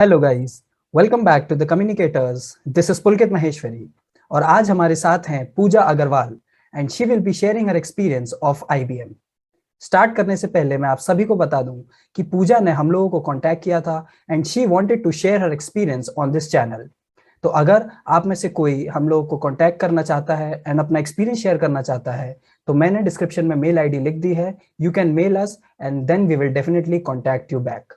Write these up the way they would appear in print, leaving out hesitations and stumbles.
Hello guys, welcome back to the Communicators. This is Pulkit Maheshwari और आज हमारे साथ हैं Pooja Agarwal and she will be sharing her experience of IBM. Start करने से पहले मैं आप सभी को बता दूं कि पूजा ने हम लोगों को कांटेक्ट किया था and she wanted to share her experience on this channel. तो अगर आप में से कोई हम लोगों को कांटेक्ट करना चाहता है एंड अपना एक्सपीरियंस शेयर करना चाहता है तो मैंने डिस्क्रिप्शन में मेल आईडी लिख दी है। You can mail us and then we will definitely contact you back.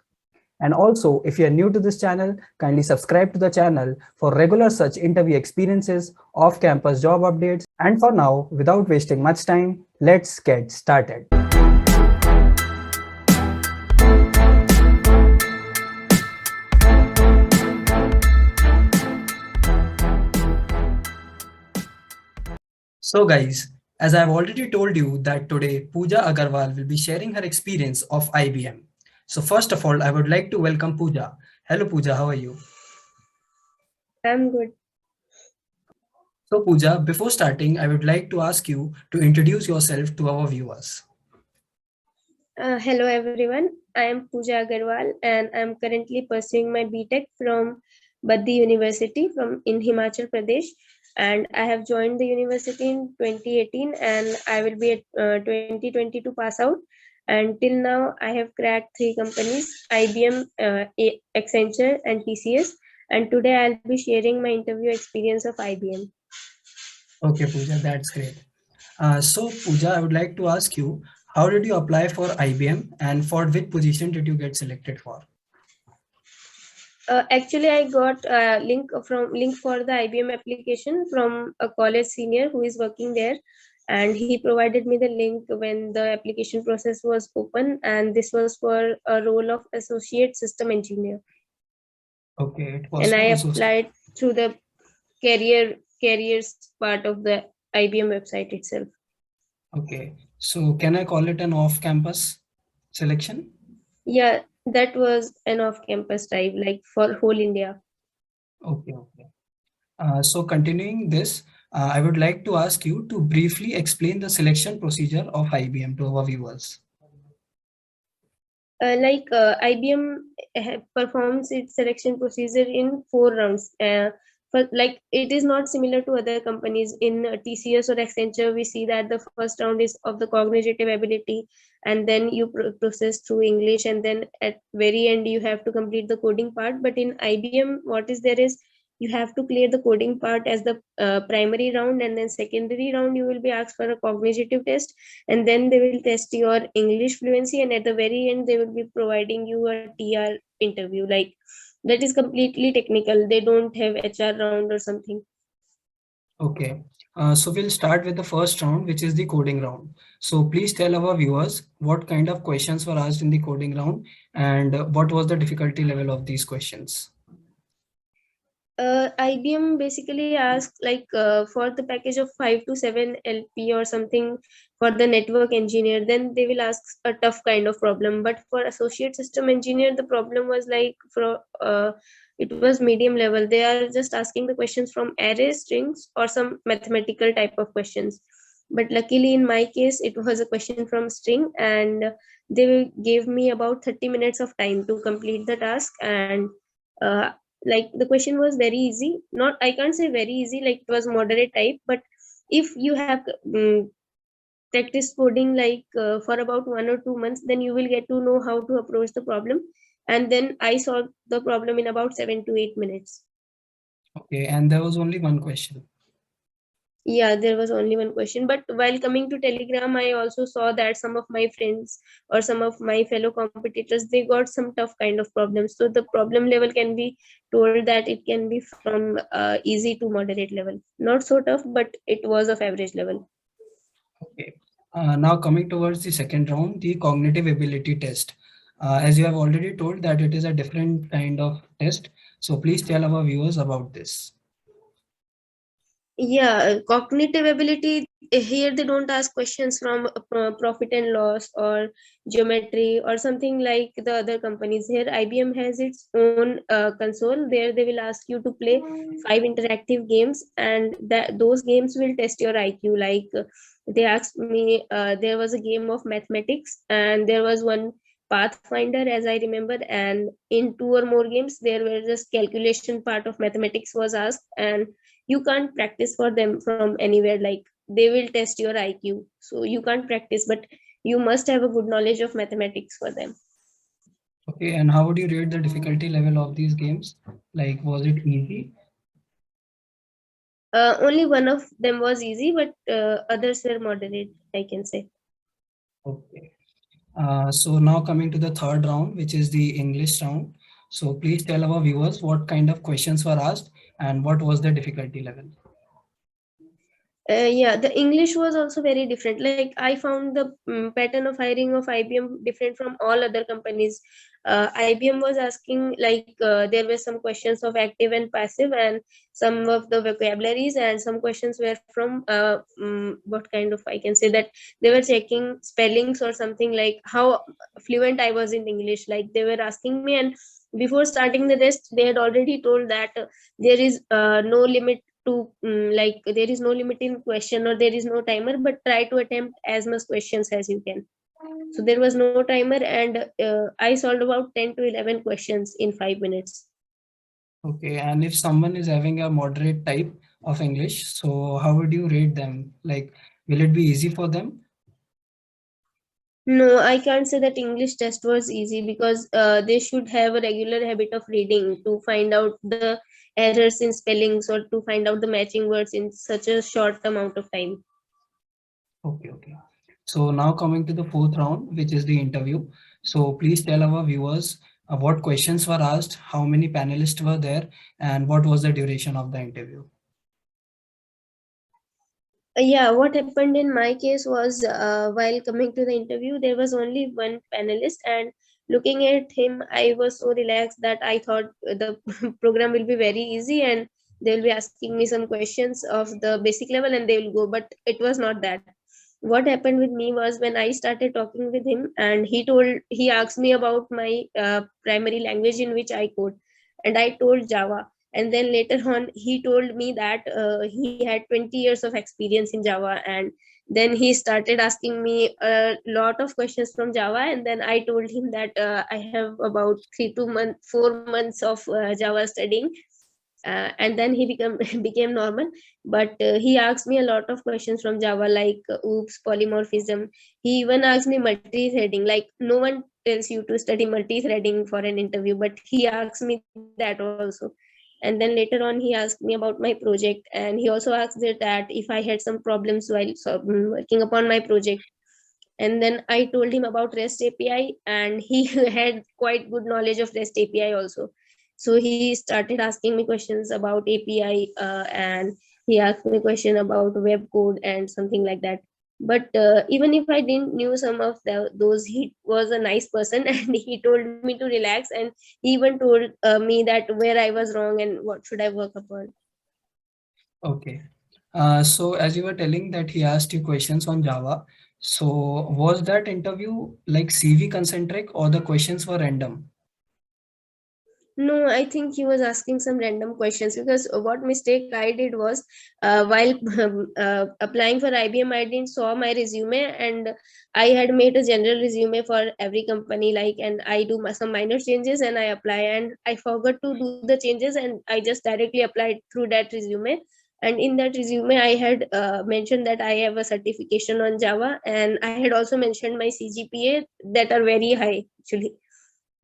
And also, if you are new to this channel, kindly subscribe to the channel for regular such interview experiences, off-campus job updates. And for now, without wasting much time, let's get started. So guys, as I've already told you that today Pooja Agarwal will be sharing her experience of IBM. So first of all, I would like to welcome Pooja. Hello Pooja, how are you? I'm good. So Pooja, before starting, I would like to ask you to introduce yourself to our viewers. Hello everyone. I am Pooja Agarwal and I'm currently pursuing my BTech from Baddi University in Himachal Pradesh. And I have joined the university in 2018 and I will be at 2022 pass out. And till now, I have cracked 3 companies: IBM, Accenture, and TCS. And today I'll be sharing my interview experience of IBM. Okay, Pooja, that's great. So, Pooja, I would like to ask you, how did you apply for IBM and for which position did you get selected for? Actually, I got a link for the IBM application from a college senior who is working there, and he provided me the link when the application process was open, and this was for a role of associate system engineer. Okay, it was And I for applied through the careers part of the IBM website itself. Okay, so can I call it an off-campus selection? Yeah, that was an off-campus type, like for whole India. Okay, okay. So continuing this, I would like to ask you to briefly explain the selection procedure of IBM to our viewers. IBM performs its selection procedure in 4 rounds. Like it is not similar to other companies. In TCS or Accenture, we see that the first round is of the cognitive ability, and then you process through English, and then at very end you have to complete the coding part. But in IBM, what is there is you have to clear the coding part as the primary round, and then secondary round you will be asked for a cognitive test, and then they will test your English fluency, and at the very end they will be providing you a TR interview. Like that is completely technical. They don't have HR round or something. Okay, so we'll start with the first round, which is the coding round. So please tell our viewers what kind of questions were asked in the coding round and what was the difficulty level of these questions. IBM basically asks for the package of 5 to 7 LP or something for the network engineer, then they will ask a tough kind of problem. But for associate system engineer, the problem was it was medium level. They are just asking the questions from array strings or some mathematical type of questions. But luckily in my case, it was a question from string, and they gave me about 30 minutes of time to complete the task. And uh, like the question was very easy, not, I can't say very easy, like it was moderate type. But if you have practiced coding for about 1 or 2 months, then you will get to know how to approach the problem. And then I solved the problem in about 7 to 8 minutes. Okay, and there was only one question. Yeah, there was only one question. But while coming to Telegram, I also saw that some of my friends or some of my fellow competitors, they got some tough kind of problems. So the problem level can be told that it can be from easy to moderate level. Not so tough, but it was of average level. Okay. Now coming towards the second round, the cognitive ability test. As you have already told that it is a different kind of test. So please tell our viewers about this. Yeah, cognitive ability, here they don't ask questions from profit and loss or geometry or something like the other companies. Here IBM has its own console. There they will ask you to play 5 interactive games, and that those games will test your IQ. They asked me, there was a game of mathematics, and there was one Pathfinder, as I remember, and in 2 or more games there were just calculation part of mathematics was asked, and you can't practice for them from anywhere. Like they will test your IQ, so you can't practice, but you must have a good knowledge of mathematics for them. Okay, and how would you rate the difficulty level of these games? Like, was it easy? Only one of them was easy, but others were moderate, I can say. Okay. So now coming to the third round, which is the English round. So please tell our viewers what kind of questions were asked and what was the difficulty level. Yeah, the English was also very different. Like I found the pattern of hiring of IBM different from all other companies. IBM was asking like there were some questions of active and passive, and some of the vocabularies, and some questions were from what kind of, I can say that they were checking spellings or something, like how fluent I was in English. Like they were asking me, and before starting the test, they had already told that there is no limit to like there is no limit in question, or there is no timer, but try to attempt as much questions as you can. So there was no timer, and I solved about 10 to 11 questions in 5 minutes. Okay, and if someone is having a moderate type of English, so how would you rate them? Like, will it be easy for them? No, I can't say that English test was easy, because they should have a regular habit of reading to find out the errors in spellings, or to find out the matching words in such a short amount of time. Okay, okay. So now coming to the fourth round, which is the interview. So please tell our viewers what questions were asked, how many panelists were there, and what was the duration of the interview. Yeah, what happened in my case was, while coming to the interview, there was only one panelist, and looking at him, I was so relaxed that I thought the program will be very easy, and they will be asking me some questions of the basic level and they will go. But it was not that. What happened with me was, when I started talking with him, and he asked me about my primary language in which I code, and I told Java. And then later on he told me that he had 20 years of experience in Java, and then he started asking me a lot of questions from Java, and then I told him that I have about 4 months of Java studying. And then he become became normal. But he asked me a lot of questions from Java, like oops, polymorphism. He even asked me multi-threading. Like no one tells you to study multi-threading for an interview, but he asked me that also. And then later on he asked me about my project, and he also asked that if I had some problems while working upon my project. And then I told him about REST API, and he had quite good knowledge of REST API also. So he started asking me questions about API, and he asked me a question about web code and something like that. But even if I didn't knew some of those, he was a nice person and he told me to relax, and he even told me that where I was wrong and what should I work upon. Okay. So as you were telling that he asked you questions on Java, so was that interview like CV concentric or the questions were random? No, I think he was asking some random questions, because what mistake I did was, while applying for IBM, I didn't saw my resume, and I had made a general resume for every company, like, and I do some minor changes and I apply, and I forgot to do the changes, and I just directly applied through that resume. And in that resume, I had mentioned that I have a certification on Java, and I had also mentioned my CGPA that are very high actually,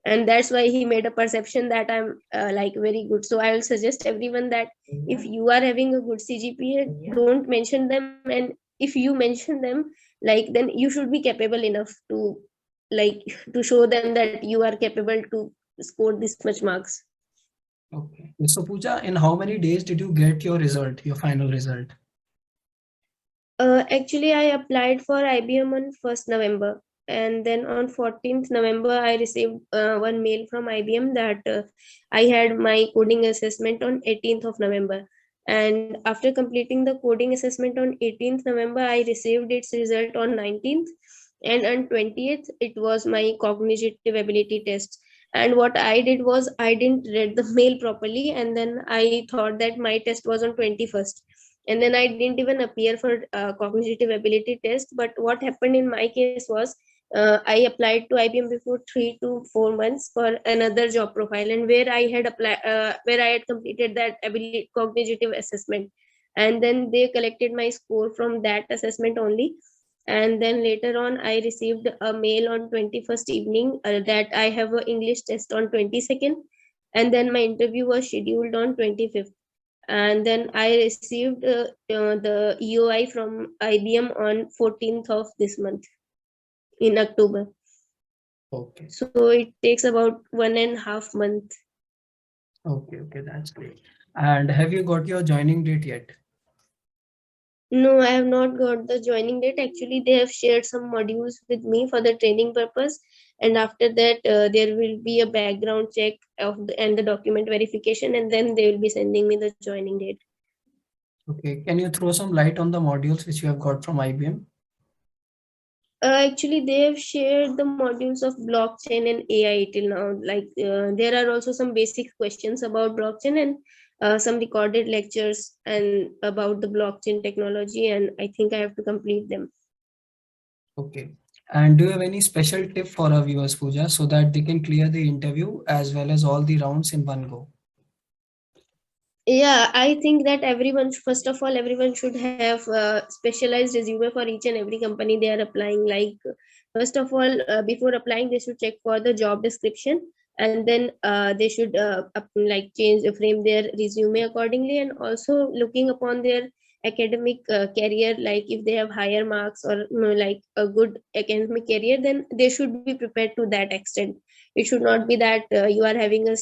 and that's why he made a perception that I'm like very good. So I will suggest everyone that if you are having a good CGPA, don't mention them, and if you mention them, like, then you should be capable enough to, like, to show them that you are capable to score this much marks. Okay. So Pooja, in how many days did you get your result, your final result? Actually, I applied for IBM on 1st November, and then on 14th November, I received one mail from IBM that I had my coding assessment on 18th of November. And after completing the coding assessment on 18th November, I received its result on 19th, and on 20th, it was my cognitive ability test. And what I did was, I didn't read the mail properly, and then I thought that my test was on 21st, and then I didn't even appear for cognitive ability test. But what happened in my case was, I applied to IBM before 3 to 4 months for another job profile, and where I had completed that ability cognitive assessment, and then they collected my score from that assessment only. And then later on, I received a mail on 21st evening that I have an English test on 22nd, and then my interview was scheduled on 25th. And then I received the EOI from IBM on 14th of this month, in October. Okay. So it takes about 1.5 months. Okay, that's great. And have you got your joining date yet? No, I have not got the joining date. Actually, they have shared some modules with me for the training purpose, and after that, there will be a background check and the document verification, and then they will be sending me the joining date. Okay, can you throw some light on the modules which you have got from IBM? Actually, they have shared the modules of blockchain and AI till now. Like there are also some basic questions about blockchain and some recorded lectures and about the blockchain technology, and I think I have to complete them. Okay. And do you have any special tip for our viewers, Pooja, so that they can clear the interview as well as all the rounds in one go? Yeah, I think that everyone, first of all, everyone should have a specialized resume for each and every company they are applying. Like, first of all, before applying, they should check for the job description, and then they should like change, frame their resume accordingly, and also looking upon their academic career. Like, if they have higher marks or like a good academic career, then they should be prepared to that extent. It should not be that you are having a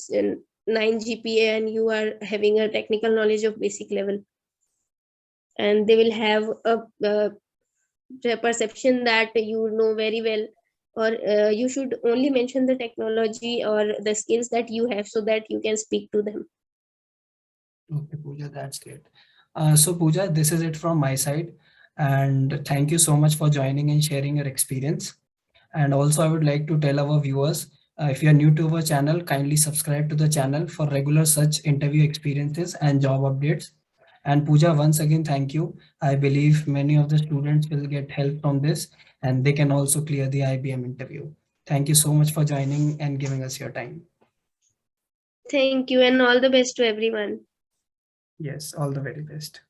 9 GPA and you are having a technical knowledge of basic level, and they will have a perception that you know very well, or you should only mention the technology or the skills that you have so that you can speak to them. Okay, Pooja, that's great. So Pooja, this is it from my side. And thank you so much for joining and sharing your experience. And also I would like to tell our viewers, if you are new to our channel, kindly subscribe to the channel for regular such interview experiences and job updates. And Pooja, once again, thank you. I believe many of the students will get help from this and they can also clear the IBM interview. Thank you so much for joining and giving us your time. Thank you, and all the best to everyone. Yes, all the very best.